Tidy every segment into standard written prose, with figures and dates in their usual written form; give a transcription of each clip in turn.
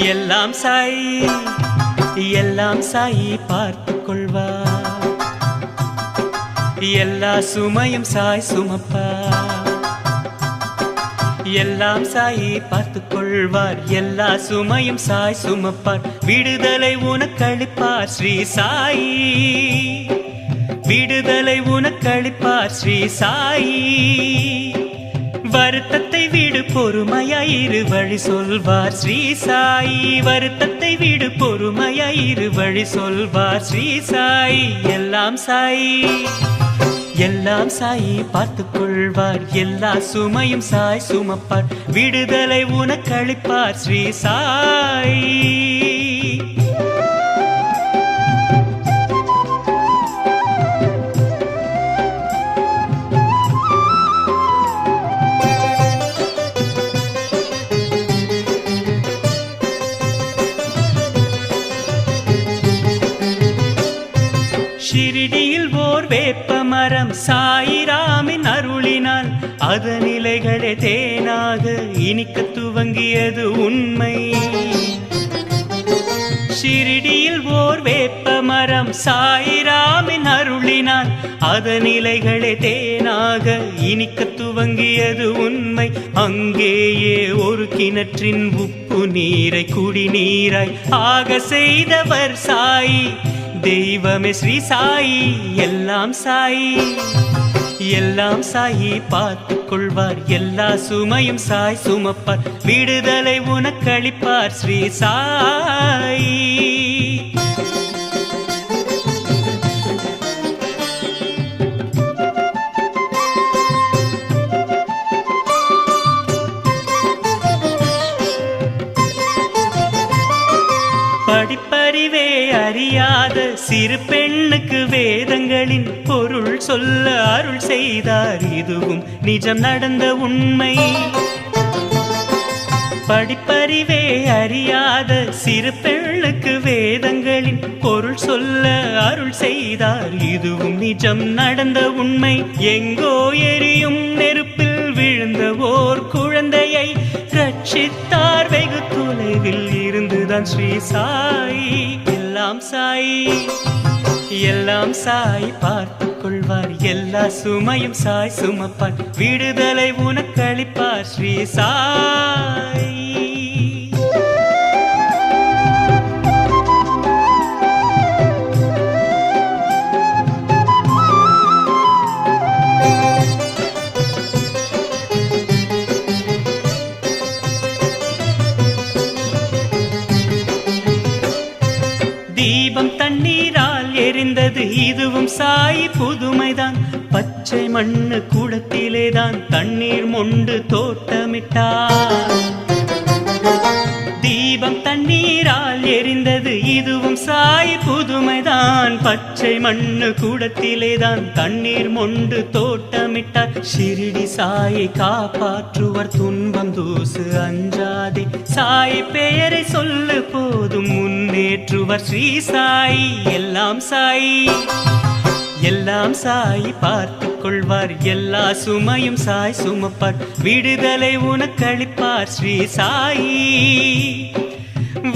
எல்லாம் சாய் எல்லாம் சாயி பார்த்துக் கொள்வார். எல்லா சுமையும் சாய் சுமப்பார். எல்லாம் சாயி பார்த்துக் கொள்வார். எல்லா சுமையும் சாய் சுமப்பார். விடுதலை உனக்களிப்பார் ஸ்ரீ சாயி. விடுதலை உனக்களிப்பார் ஸ்ரீ சாயி. வருத்தத்தை விடு பொறுமையாயிரு வழி சொல்வார் ஸ்ரீ சாயி. வருத்தத்தை விடு பொறுமையாயிரு வழி சொல்வார் ஸ்ரீ சாயி. எல்லாம் சாயி எல்லாம் சாயி பார்த்துக் கொள்வார். எல்லா சுமையும் சாய் சுமப்பார். விடுதலை உனக்களிப்பார் ஸ்ரீ சாயி. ஷிரிடியில் ஓர் வேப்ப மரம் சாயிராமின் அருளினால் அதன் இலைகளே தேனாக இனிக்க துவங்கியது உண்மை. ஷிரிடியில் ஓர் வேப்ப மரம் சாயிராமின் அருளினால் அதன் இலைகளே தேனாக இனிக்க துவங்கியது உண்மை. அங்கேயே ஒரு கிணற்றின் உப்பு நீரை குடிநீராய் ஆக செய்தவர் சாயி. தெய்வமே ஸ்ரீ சாயி. எல்லாம் சாயி எல்லாம் சாயி பார்த்துக் கொள்வார். எல்லா சுமையும் சாய் சுமப்பார். விடுதலை உனக்களிப்பார் ஸ்ரீ சாயி. படிப்பறிவே அறியாத சிறு பெண்ணுக்கு வேதங்களின் பொருள் சொல்ல அருள் செய்தார். இதுவும் நிஜம் நடந்த உண்மை. படிப்பறிவே அறியாத சிறு பெண்ணுக்கு வேதங்களின் பொருள் சொல்ல அருள் செய்தார். இதுவும் நிஜம் நடந்த உண்மை. எங்கோ எரியும் நெருப்பில் விழுந்த ஓர் குழந்தையை ரட்சித்தார். வெகு தொலைவில் இருந்துதான் ஸ்ரீ சாயி. எல்லாம் சாயி எல்லாம் சாய் பார்த்துக் கொள்வார். எல்லா சுமையும் சாய் சுமப்பார். விடுதலை உனக்களிப்பார் ஸ்ரீ சாயி. தீபம் தண்ணீரால் எரிந்தது இதுவும் சாயி புதுமைதான். பச்சை மண்ணு கூடத்திலேதான் தண்ணீர் மொண்டு தோட்டமிட்டார். தீபம் தண்ணீரால் எரிந்தது இதுவும் சாயி புதுமைதான். பச்சை மண்ணு கூடத்திலேதான் தண்ணீர் மொண்டு தோட்டமிட்டார். ஷிரிடி சாயை காப்பாற்றுவர். துன்பம் தூசு அஞ்சாதே சாய் பெயரை சொல்லு போதும் முன்னேற்றுவர் ஸ்ரீ சாயி. எல்லாம் சாயி எல்லாம் சாயி பார்த்துக் கொள்வார். எல்லா சுமையும் சாய் சுமப்பார். விடுதலை உனக்களிப்பார் ஸ்ரீ சாயி.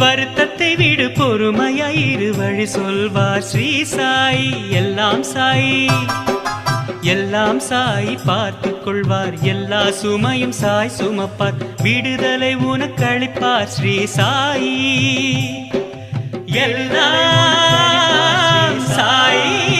வருத்தத்தை விடு பொறுமையாயிரு வழி சொல்வார் ஸ்ரீ சாயி. எல்லாம் சாயி எல்லாம் சாயி பார்த்துக் கொள்வார். எல்லா சுமையும் சாய் சுமப்பார். விடுதலை உனக்களிப்பார் ஸ்ரீ சாயி. எல்லாம் சாயி.